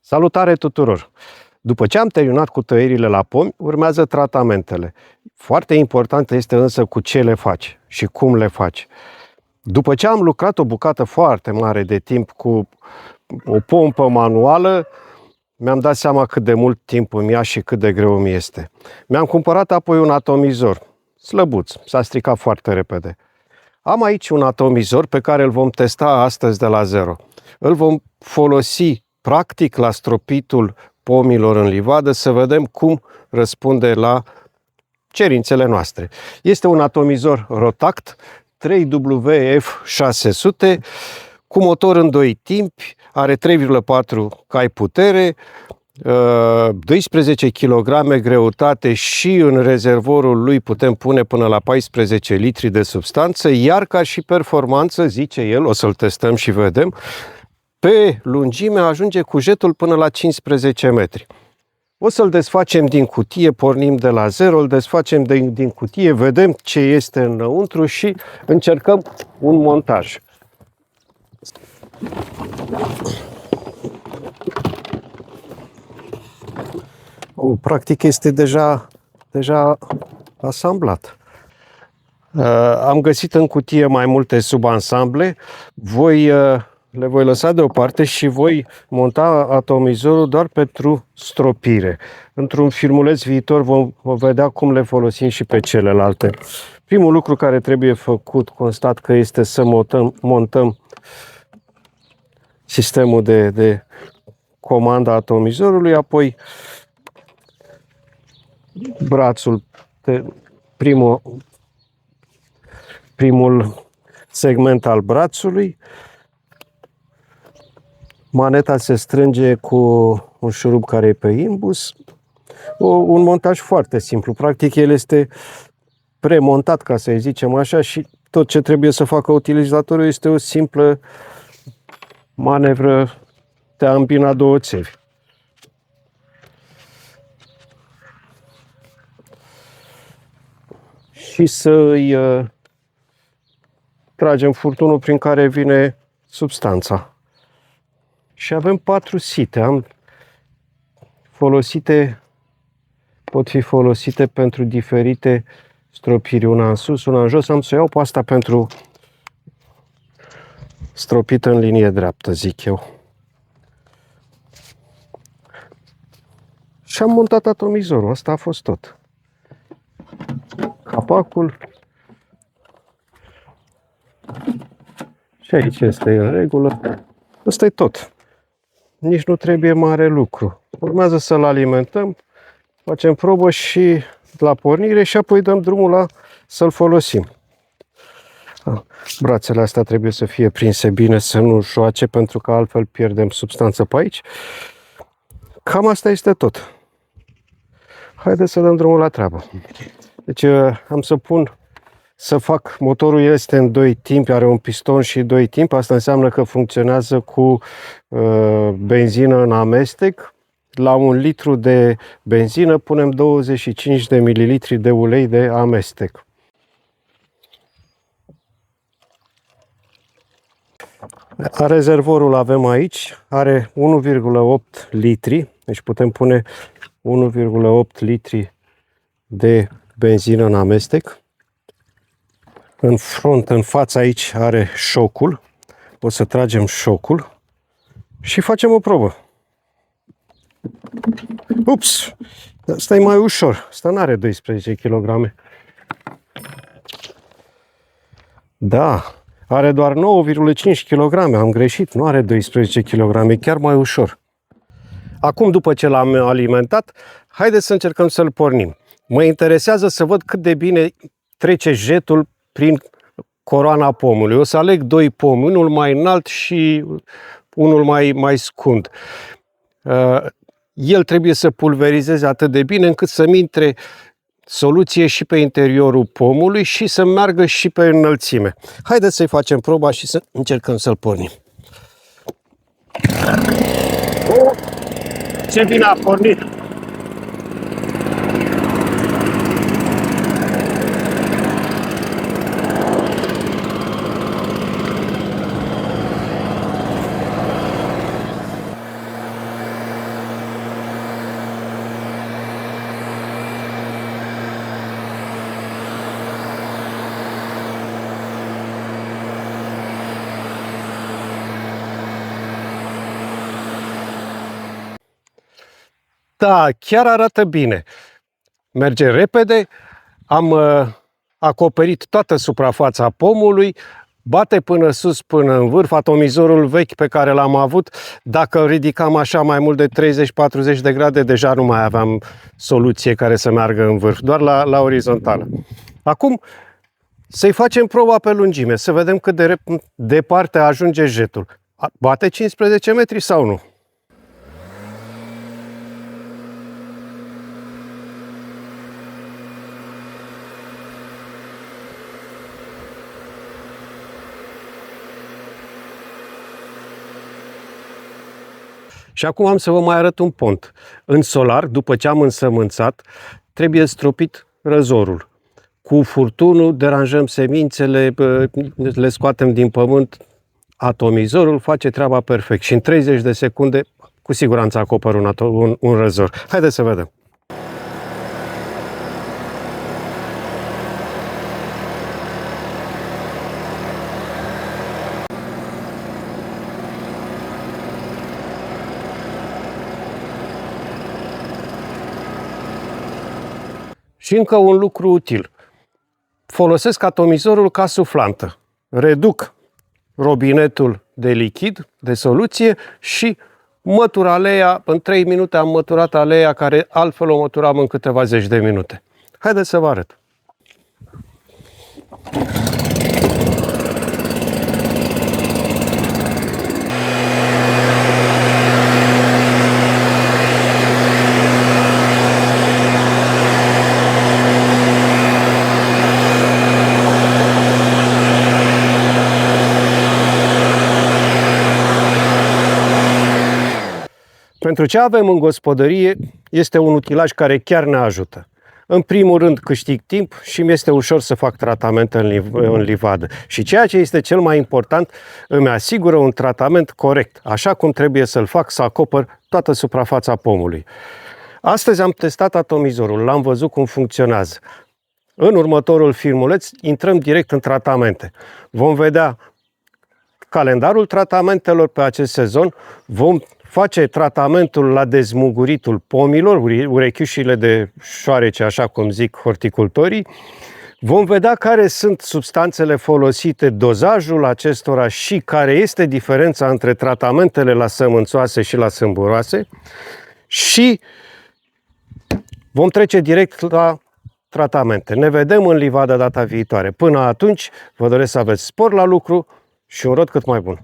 Salutare tuturor! După ce am terminat cu tăierile la pomi, urmează tratamentele. Foarte important este însă cu ce le faci și cum le faci. După ce am lucrat o bucată foarte mare de timp cu o pompă manuală, mi-am dat seama cât de mult timp îmi ia și cât de greu îmi este. Mi-am cumpărat apoi un atomizor, slăbuț, s-a stricat foarte repede. Am aici un atomizor pe care îl vom testa astăzi de la zero. Îl vom folosi practic la stropitul pomilor în livadă să vedem cum răspunde la cerințele noastre. Este un atomizor Rotact 3WF600 cu motor în 2 timpi, are 3,4 cai putere, 12 kg greutate și în rezervorul lui putem pune până la 14 litri de substanță, iar ca și performanță, zice el, o să-l testăm și vedem, pe lungime ajunge cu jetul până la 15 metri. O să-l desfacem din cutie, pornim de la zero, îl desfacem din cutie, vedem ce este înăuntru și încercăm un montaj. Practic este deja asamblat. Am găsit în cutie mai multe subansamble. Le voi lăsa deoparte și voi monta atomizorul doar pentru stropire. Într-un filmuleț viitor vom vedea cum le folosim și pe celelalte. Primul lucru care trebuie făcut, constat că este să montăm sistemul de comandă a atomizorului, apoi brațul, primul segment al brațului. Maneta se strânge cu un șurub care e pe imbus. Un montaj foarte simplu. Practic el este premontat, ca să zicem așa, și tot ce trebuie să facă utilizatorul este o simplă manevră de a îmbina două țevi. Și să îi tragem furtunul prin care vine substanța. Și avem 4 site. Pot fi folosite pentru diferite stropiri, una în sus, una în jos. Am să iau pe asta pentru stropită în linie dreaptă, zic eu. Și am montat atomizorul, asta a fost tot. Capacul. Și aici este în regulă. Asta e tot. Nici nu trebuie mare lucru. Urmează să-l alimentăm, facem probă și la pornire și apoi dăm drumul să-l folosim. Brațele astea trebuie să fie prinse bine, să nu joace, pentru că altfel pierdem substanță pe aici. Cam asta este tot. Haideți să dăm drumul la treabă. Deci am să fac, motorul este în 2 timpi, are un piston și 2 timpi, asta înseamnă că funcționează cu benzină în amestec. La 1 litru de benzină punem 25 de mililitri de ulei de amestec. Rezervorul avem aici, are 1,8 litri, deci putem pune 1,8 litri de benzină în amestec. În front, în fața aici are șocul. O să tragem șocul și facem o probă. Ups! Asta e mai ușor. Asta nu are 12 kg. Da, are doar 9,5 kg. Am greșit, nu are 12 kg. E chiar mai ușor. Acum, după ce l-am alimentat, haideți să încercăm să-l pornim. Mă interesează să văd cât de bine trece jetul prin coroana pomului. O să aleg 2 pomi, unul mai înalt și unul mai scund. El trebuie să pulverizeze atât de bine încât să-mi intre soluție și pe interiorul pomului și să meargă și pe înălțime. Haideți să-i facem proba și să încercăm să-l pornim. Ce bine a pornit! Da, chiar arată bine. Merge repede, am acoperit toată suprafața pomului, bate până sus, până în vârf. Atomizorul vechi pe care l-am avut, dacă îl ridicam așa mai mult de 30-40 de grade, deja nu mai aveam soluție care să meargă în vârf, doar la orizontală. Acum să-i facem proba pe lungime, să vedem cât de departe ajunge jetul. Bate 15 metri sau nu? Și acum am să vă mai arăt un pont. În solar, după ce am însămânțat, trebuie stropit răzorul. Cu furtunul deranjăm semințele, le scoatem din pământ. Atomizorul face treaba perfect și în 30 de secunde cu siguranță acoperă un răzor. Haideți să vedem. Și încă un lucru util. Folosesc atomizorul ca suflantă. Reduc robinetul de lichid, de soluție și mătur aleea. În 3 minute am măturat aleea care altfel o măturam în câteva zeci de minute. Haideți să vă arăt. Pentru ce avem în gospodărie, este un utilaj care chiar ne ajută. În primul rând câștig timp și mi este ușor să fac tratamente în livadă. Și ceea ce este cel mai important, îmi asigură un tratament corect, așa cum trebuie să-l fac, să acopăr toată suprafața pomului. Astăzi am testat atomizorul, l-am văzut cum funcționează. În următorul filmuleț intrăm direct în tratamente. Vom vedea calendarul tratamentelor pe acest sezon, vom face tratamentul la dezmuguritul pomilor, urechiușile de șoarece, așa cum zic horticultorii. Vom vedea care sunt substanțele folosite, dozajul acestora și care este diferența între tratamentele la sămânțoase și la sâmburoase. Și vom trece direct la tratamente. Ne vedem în livada data viitoare. Până atunci, vă doresc să aveți spor la lucru și un rod cât mai bun.